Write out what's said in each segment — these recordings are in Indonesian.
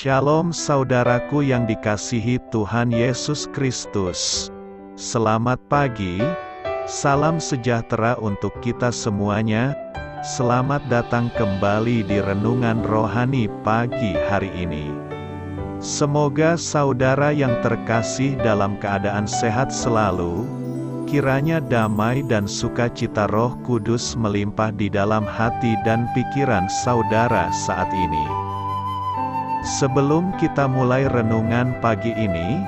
Shalom saudaraku yang dikasihi Tuhan Yesus Kristus. Selamat pagi, salam sejahtera untuk kita semuanya. Selamat datang kembali di Renungan Rohani pagi hari ini. Semoga saudara yang terkasih dalam keadaan sehat selalu. Kiranya damai dan sukacita Roh Kudus melimpah di dalam hati dan pikiran saudara saat ini. Sebelum kita mulai renungan pagi ini,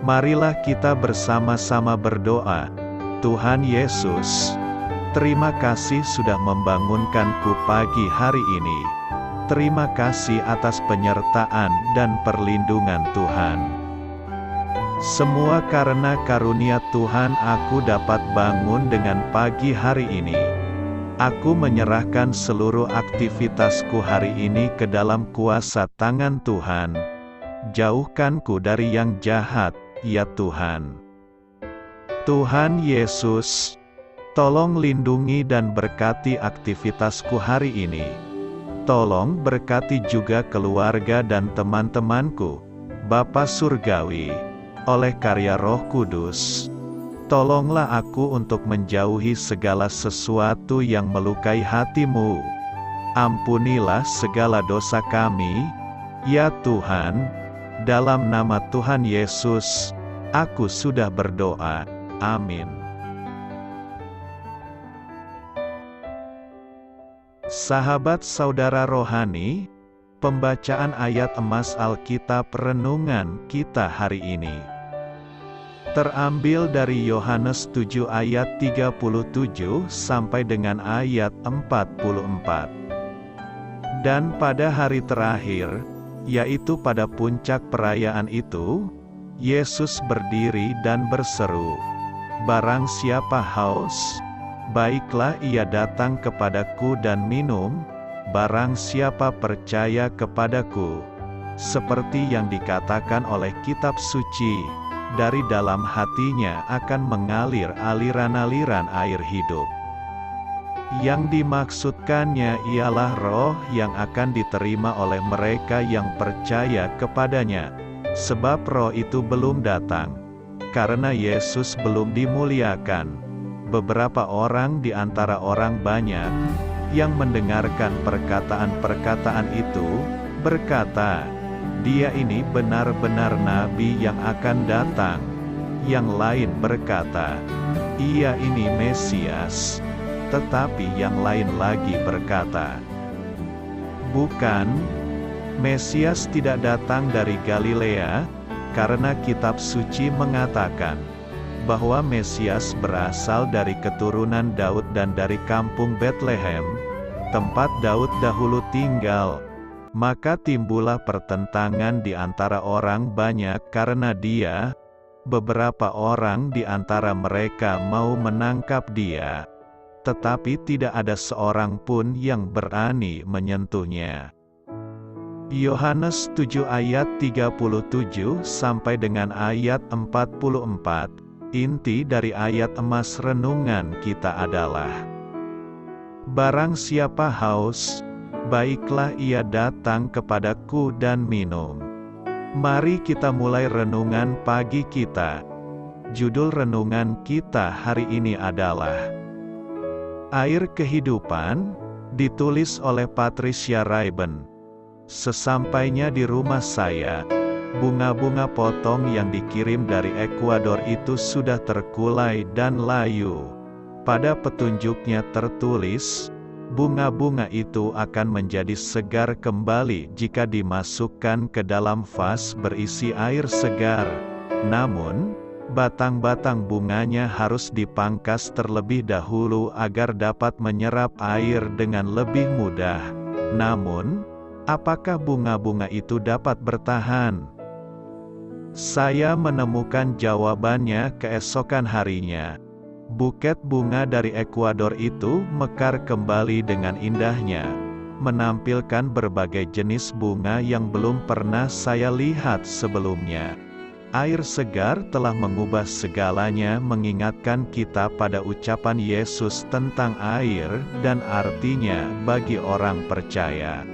marilah kita bersama-sama berdoa. Tuhan Yesus, terima kasih sudah membangunkanku pagi hari ini. Terima kasih atas penyertaan dan perlindungan Tuhan. Semua karena karunia Tuhan aku dapat bangun dengan pagi hari ini. Aku menyerahkan seluruh aktivitasku hari ini ke dalam kuasa tangan Tuhan. Jauhkanku dari yang jahat, ya Tuhan. Tuhan Yesus, tolong lindungi dan berkati aktivitasku hari ini. Tolong berkati juga keluarga dan teman-temanku, Bapa Surgawi, oleh karya Roh Kudus. Tolonglah aku untuk menjauhi segala sesuatu yang melukai hati-Mu. Ampunilah segala dosa kami, ya Tuhan. Dalam nama Tuhan Yesus, aku sudah berdoa. Amin. Sahabat saudara rohani, pembacaan ayat emas Alkitab renungan kita hari ini terambil dari Yohanes 7 ayat 37 sampai dengan ayat 44. Dan pada hari terakhir, yaitu pada puncak perayaan itu, Yesus berdiri dan berseru, "Barang siapa haus, baiklah ia datang kepadaku dan minum. Barang siapa percaya kepadaku, seperti yang dikatakan oleh kitab suci, dari dalam hatinya akan mengalir aliran-aliran air hidup." Yang dimaksudkannya ialah roh yang akan diterima oleh mereka yang percaya kepadanya, sebab roh itu belum datang, karena Yesus belum dimuliakan. Beberapa orang di antara orang banyak, yang mendengarkan perkataan-perkataan itu, berkata, "Dia ini benar-benar nabi yang akan datang." Yang lain berkata, "Ia ini Mesias." Tetapi yang lain lagi berkata, "Bukan, Mesias tidak datang dari Galilea, karena kitab suci mengatakan bahwa Mesias berasal dari keturunan Daud dan dari kampung Betlehem, tempat Daud dahulu tinggal." Maka timbullah pertentangan di antara orang banyak karena dia. Beberapa orang di antara mereka mau menangkap dia, tetapi tidak ada seorang pun yang berani menyentuhnya. Yohanes 7 ayat 37 sampai dengan ayat 44. Inti dari ayat emas renungan kita adalah, barang siapa haus, baiklah ia datang kepadaku dan minum. Mari kita mulai renungan pagi kita. Judul renungan kita hari ini adalah Air Kehidupan, ditulis oleh Patricia Raiben. Sesampainya di rumah saya, bunga-bunga potong yang dikirim dari Ekuador itu sudah terkulai dan layu. Pada petunjuknya tertulis, bunga-bunga itu akan menjadi segar kembali jika dimasukkan ke dalam vas berisi air segar. Namun, batang-batang bunganya harus dipangkas terlebih dahulu agar dapat menyerap air dengan lebih mudah. Namun, apakah bunga-bunga itu dapat bertahan? Saya menemukan jawabannya keesokan harinya. Buket bunga dari Ekuador itu mekar kembali dengan indahnya, menampilkan berbagai jenis bunga yang belum pernah saya lihat sebelumnya. Air segar telah mengubah segalanya, mengingatkan kita pada ucapan Yesus tentang air dan artinya bagi orang percaya.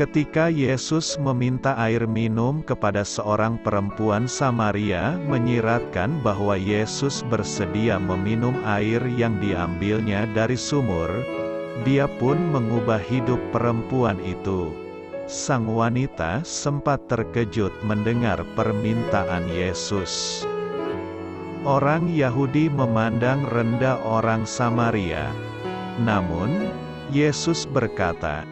Ketika Yesus meminta air minum kepada seorang perempuan Samaria, menyiratkan bahwa Yesus bersedia meminum air yang diambilnya dari sumur, dia pun mengubah hidup perempuan itu. Sang wanita sempat terkejut mendengar permintaan Yesus. Orang Yahudi memandang rendah orang Samaria. Namun, Yesus berkata,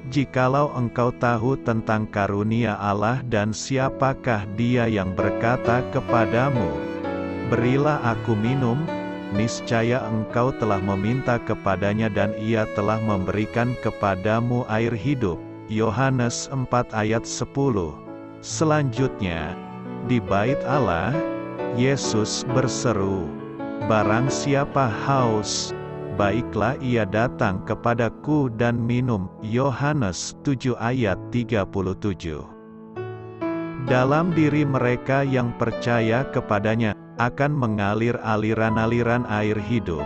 "Jikalau engkau tahu tentang karunia Allah dan siapakah Dia yang berkata kepadamu, 'Berilah aku minum,' niscaya engkau telah meminta kepadanya dan Ia telah memberikan kepadamu air hidup." Yohanes 4 ayat 10. Selanjutnya, di bait Allah, Yesus berseru, "Barang siapa haus, baiklah ia datang kepadaku dan minum." Yohanes 7 ayat 37. Dalam diri mereka yang percaya kepadanya, akan mengalir aliran-aliran air hidup.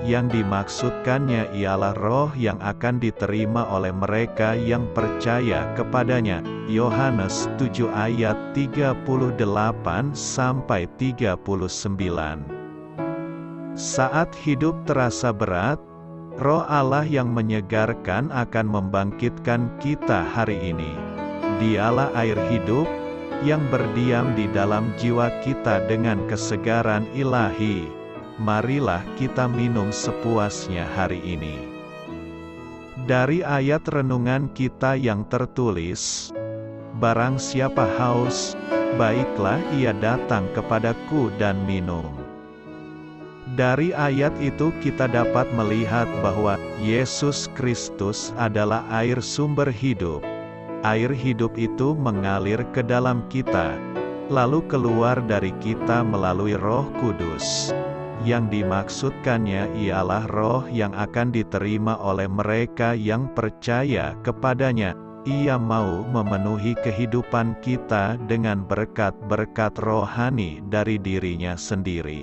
Yang dimaksudkannya ialah roh yang akan diterima oleh mereka yang percaya kepadanya. Yohanes 7 ayat 38-39. Saat hidup terasa berat, Roh Allah yang menyegarkan akan membangkitkan kita hari ini. Dialah air hidup, yang berdiam di dalam jiwa kita dengan kesegaran ilahi. Marilah kita minum sepuasnya hari ini. Dari ayat renungan kita yang tertulis, "Barang siapa haus, baiklah ia datang kepadaku dan minum." Dari ayat itu kita dapat melihat bahwa Yesus Kristus adalah air sumber hidup. Air hidup itu mengalir ke dalam kita, lalu keluar dari kita melalui Roh Kudus. Yang dimaksudkannya ialah roh yang akan diterima oleh mereka yang percaya kepadanya. Ia mau memenuhi kehidupan kita dengan berkat-berkat rohani dari dirinya sendiri.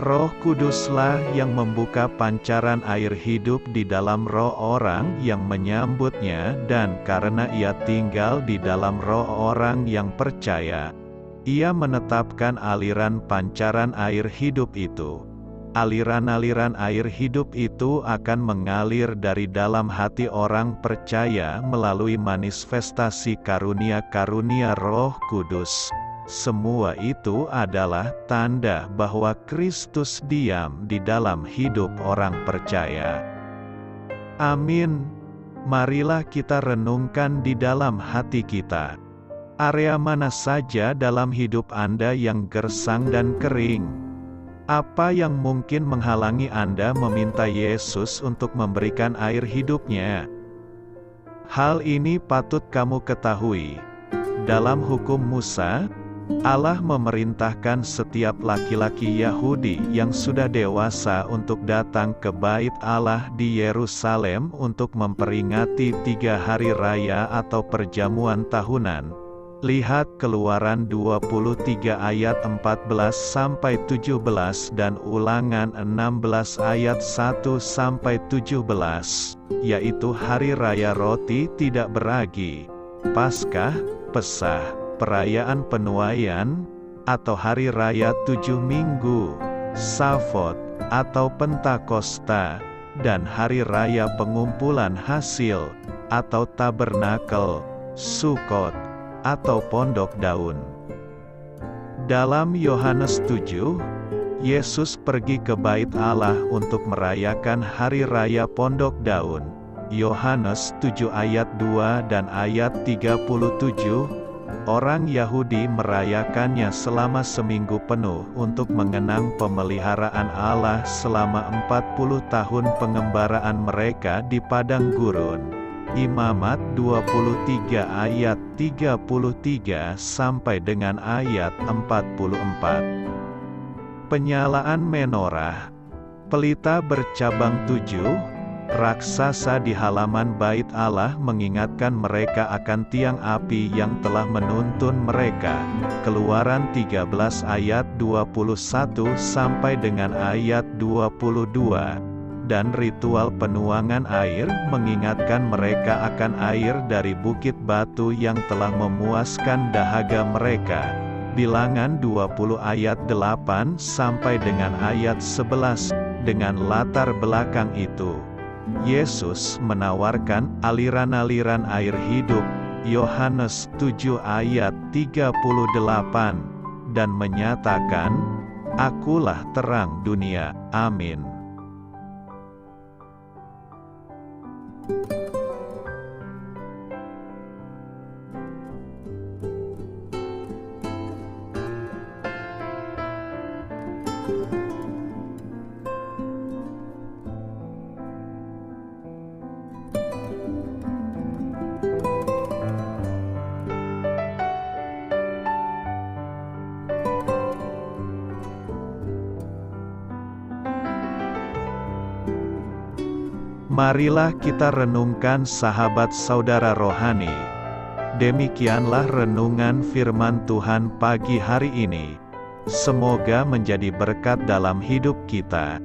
Roh Kuduslah yang membuka pancaran air hidup di dalam roh orang yang menyambutnya, dan karena ia tinggal di dalam roh orang yang percaya, Ia menetapkan aliran pancaran air hidup itu. Aliran-aliran air hidup itu akan mengalir dari dalam hati orang percaya melalui manifestasi karunia-karunia Roh Kudus. Semua itu adalah tanda bahwa Kristus diam di dalam hidup orang percaya. Amin. Marilah kita renungkan di dalam hati kita. Area mana saja dalam hidup Anda yang gersang dan kering? Apa yang mungkin menghalangi Anda meminta Yesus untuk memberikan air hidupnya? Hal ini patut kamu ketahui. Dalam hukum Musa, Allah memerintahkan setiap laki-laki Yahudi yang sudah dewasa untuk datang ke bait Allah di Yerusalem untuk memperingati 3 hari raya atau perjamuan tahunan. Lihat Keluaran 23 ayat 14-17 dan Ulangan 16 ayat 1-17, yaitu Hari Raya Roti Tidak Beragi, Paskah, Pesah, Perayaan Penuaian, atau Hari Raya 7 Minggu, Savot, atau Pentakosta, dan Hari Raya Pengumpulan Hasil, atau Tabernakel, Sukot, atau Pondok Daun. Dalam Yohanes 7, Yesus pergi ke bait Allah untuk merayakan Hari Raya Pondok Daun. Yohanes 7 ayat 2 dan ayat 37, orang Yahudi merayakannya selama seminggu penuh untuk mengenang pemeliharaan Allah selama 40 tahun pengembaraan mereka di padang gurun. Imamat 23 ayat 33 sampai dengan ayat 44. Penyalaan menorah. Pelita bercabang 7, raksasa di halaman bait Allah mengingatkan mereka akan tiang api yang telah menuntun mereka. Keluaran 13 ayat 21 sampai dengan ayat 22. dan ritual penuangan air mengingatkan mereka akan air dari bukit batu yang telah memuaskan dahaga mereka. Bilangan 20 ayat 8 sampai dengan ayat 11. Dengan latar belakang itu, Yesus menawarkan aliran-aliran air hidup, Yohanes 7 ayat 38, dan menyatakan, "Akulah terang dunia." Amin. Marilah kita renungkan sahabat saudara rohani. Demikianlah renungan firman Tuhan pagi hari ini. Semoga menjadi berkat dalam hidup kita.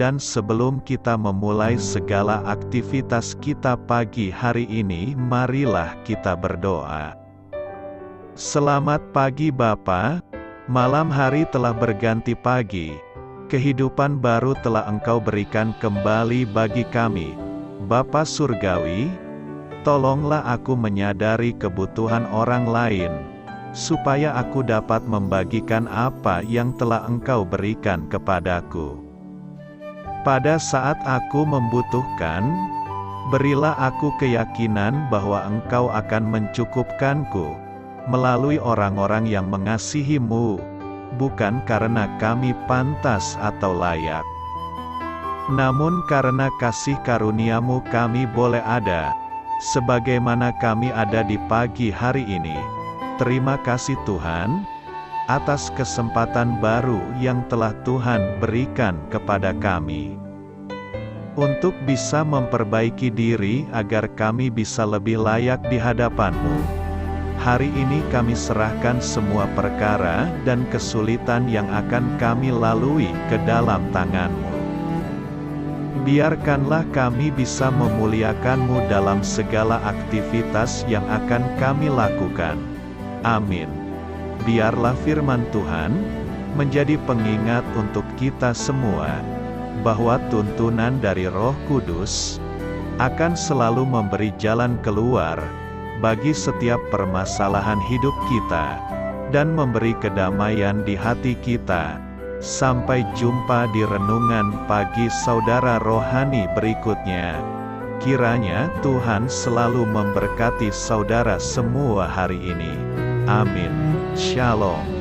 Dan sebelum kita memulai segala aktivitas kita pagi hari ini, marilah kita berdoa. Selamat pagi Bapa, malam hari telah berganti pagi. Kehidupan baru telah Engkau berikan kembali bagi kami. Bapa Surgawi, tolonglah aku menyadari kebutuhan orang lain, supaya aku dapat membagikan apa yang telah Engkau berikan kepadaku. Pada saat aku membutuhkan, berilah aku keyakinan bahwa Engkau akan mencukupkanku, melalui orang-orang yang mengasihi-Mu, bukan karena kami pantas atau layak, namun karena kasih karunia-Mu kami boleh ada, sebagaimana kami ada di pagi hari ini. Terima kasih Tuhan, atas kesempatan baru yang telah Tuhan berikan kepada kami, untuk bisa memperbaiki diri agar kami bisa lebih layak di hadapan-Mu. Hari ini kami serahkan semua perkara dan kesulitan yang akan kami lalui ke dalam tangan-Mu. Biarkanlah kami bisa memuliakan-Mu dalam segala aktivitas yang akan kami lakukan. Amin. Biarlah firman Tuhan menjadi pengingat untuk kita semua, bahwa tuntunan dari Roh Kudus akan selalu memberi jalan keluar bagi setiap permasalahan hidup kita, dan memberi kedamaian di hati kita. Sampai jumpa di renungan pagi saudara rohani berikutnya. Kiranya Tuhan selalu memberkati saudara semua hari ini. Amin. Shalom.